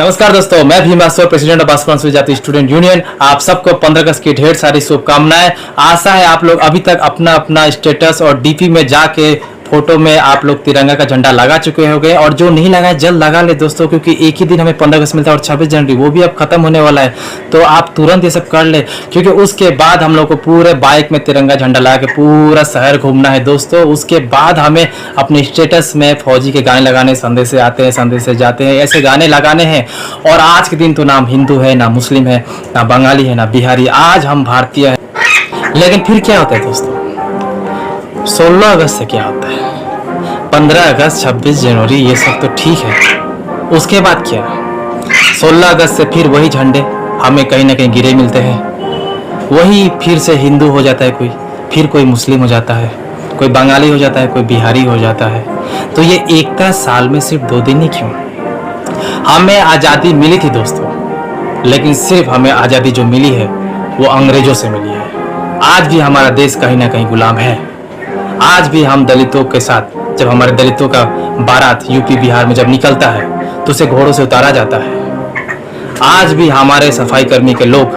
नमस्कार दोस्तों, मैं भीम रासौर, प्रेसिडेंट ऑफ बांसवाड़ा जाति स्टूडेंट यूनियन। आप सबको 15 अगस्त की ढेर सारी शुभकामनाएं। आशा है आप लोग अभी तक अपना अपना स्टेटस और डीपी में जाके फोटो में आप लोग तिरंगा का झंडा लगा चुके होंगे, और जो नहीं लगाए जल्द लगा ले दोस्तों, क्योंकि एक ही दिन हमें 15 अगस्त मिलता है और 26 जनवरी वो भी अब खत्म होने वाला है। तो आप तुरंत ये सब कर ले, क्योंकि उसके बाद हम लोग को पूरे बाइक में तिरंगा झंडा लगा के पूरा शहर घूमना है दोस्तों। उसके बाद हमें अपने स्टेटस में फौजी के गाने लगाने, संदेश आते हैं, संदेश जाते हैं, ऐसे गाने लगाने हैं। और आज के दिन तो ना हिंदू है, ना मुस्लिम है, ना बंगाली है, ना बिहारी, आज हम भारतीय हैं। लेकिन फिर क्या होता है दोस्तों, 16 अगस्त से क्या होता है, 15 अगस्त, 26 जनवरी, ये सब तो ठीक है। उसके बाद क्या, 16 अगस्त से फिर वही झंडे हमें कहीं ना कहीं गिरे मिलते हैं। वही फिर से हिंदू हो जाता है कोई, फिर कोई मुस्लिम हो जाता है, कोई बंगाली हो जाता है, कोई बिहारी हो जाता है। तो ये एकता साल में सिर्फ 2 दिन ही क्यों? हमें आज़ादी मिली थी दोस्तों, लेकिन सिर्फ हमें आज़ादी जो मिली है वो अंग्रेजों से मिली है। आज भी हमारा देश कहीं ना कहीं गुलाम है। आज भी हम दलितों के साथ, जब हमारे दलितों का बारात यूपी बिहार में जब निकलता है तो उसे घोड़ों से उतारा जाता है। आज भी हमारे सफाई कर्मी के लोग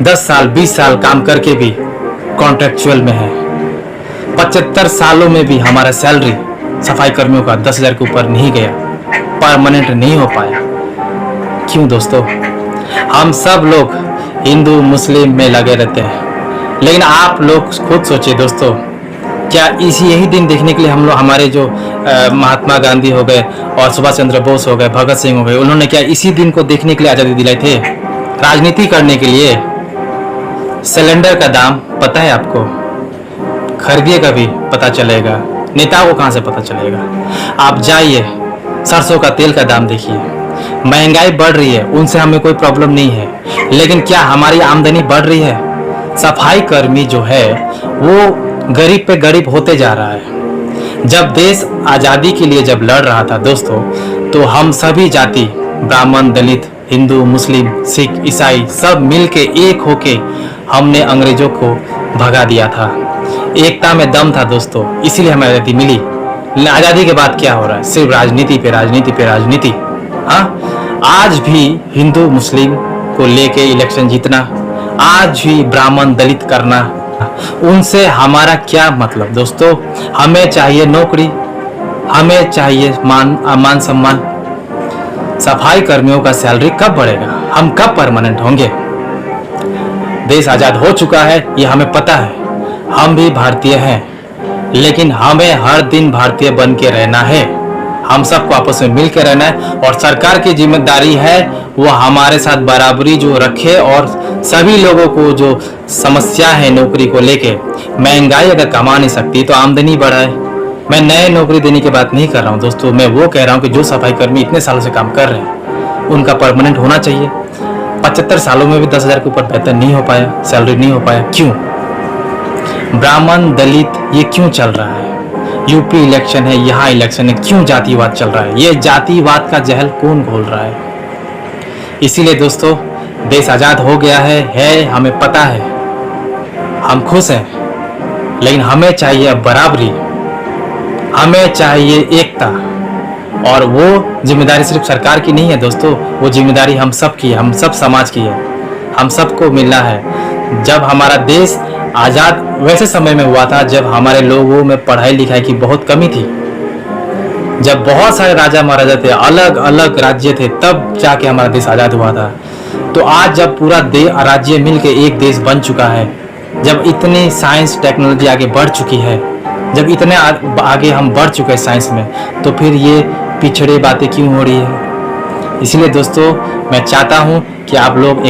10 साल 20 साल काम करके भी कॉन्ट्रेक्चुअल में है। 75 सालों में भी हमारा सैलरी सफाई कर्मियों का 10,000 के ऊपर नहीं गया, परमानेंट नहीं हो पाया। क्यों दोस्तों? हम सब लोग हिंदू मुस्लिम में लगे रहते हैं, लेकिन आप लोग खुद सोचिए दोस्तों, क्या यही दिन देखने के लिए हम लोग, हमारे जो महात्मा गांधी हो गए और सुभाष चंद्र बोस हो गए, भगत सिंह हो गए, उन्होंने क्या इसी दिन को देखने के लिए आज़ादी दिलाई थे? राजनीति करने के लिए? सिलेंडर का दाम पता है आपको? खरीदिएगा भी पता चलेगा, नेता को कहाँ से पता चलेगा? आप जाइए, सरसों का तेल का दाम देखिए। महंगाई बढ़ रही है, उनसे हमें कोई प्रॉब्लम नहीं है, लेकिन क्या हमारी आमदनी बढ़ रही है? सफाई कर्मी जो है वो गरीब पे गरीब होते जा रहा है। जब देश आज़ादी के लिए जब लड़ रहा था दोस्तों, तो हम सभी जाति, ब्राह्मण, दलित, हिंदू, मुस्लिम, सिख, ईसाई, सब मिलके एक होके हमने अंग्रेजों को भगा दिया था। एकता में दम था दोस्तों, इसीलिए हमें आज़ादी मिली। आज़ादी के बाद क्या हो रहा है? सिर्फ राजनीति पे राजनीति पे राजनीति। हाँ, आज भी हिंदू मुस्लिम को लेके इलेक्शन जीतना, आज भी ब्राह्मण दलित करना, उनसे हमारा क्या मतलब दोस्तों? हमें चाहिए नौकरी, हमें चाहिए मान सम्मान। सफाई कर्मियों का सैलरी कब बढ़ेगा? हम कब परमानेंट होंगे? देश आजाद हो चुका है, ये हमें पता है, हम भी भारतीय हैं, लेकिन हमें हर दिन भारतीय बन के रहना है। हम सबको आपस में मिल के रहना है, और सरकार की जिम्मेदारी है वो हमारे साथ बराबरी जो रखे, और सभी लोगों को जो समस्या है नौकरी को लेके, महंगाई अगर कमा नहीं सकती तो आमदनी बढ़ाए। मैं नए नौकरी देने की बात नहीं कर रहा हूँ दोस्तों, मैं वो कह रहा हूँ कि जो सफाई कर्मी इतने सालों से काम कर रहे हैं उनका परमानेंट होना चाहिए। 75 सालों में भी 10,000 के ऊपर वेतन नहीं हो पाया, सैलरी नहीं हो पाया। क्यों? ब्राह्मण दलित ये क्यों चल रहा है? यूपी इलेक्शन है, यहाँ इलेक्शन है, क्यों जातिवाद चल रहा है? ये जातिवाद का जहल कौन घोल रहा है? इसीलिए दोस्तों, देश आज़ाद हो गया है, हमें पता है, हम खुश हैं, लेकिन हमें चाहिए अब बराबरी, हमें चाहिए एकता। और वो जिम्मेदारी सिर्फ सरकार की नहीं है दोस्तों, वो जिम्मेदारी हम सब की है, हम सब समाज की है, हम सबको मिलना है। जब हमारा देश आज़ाद वैसे समय में हुआ था जब हमारे लोगों में पढ़ाई लिखाई की बहुत कमी थी, जब बहुत सारे राजा महाराजा थे, अलग अलग राज्य थे, तब जाके हमारा देश आज़ाद हुआ था। तो आज जब पूरा राज्य मिलके एक देश बन चुका है, जब इतनी साइंस टेक्नोलॉजी आगे बढ़ चुकी है, जब इतने आगे हम बढ़ चुके हैं साइंस में, तो फिर ये पिछड़े बातें क्यों हो रही है? इसलिए दोस्तों, मैं चाहता हूँ कि आप लोग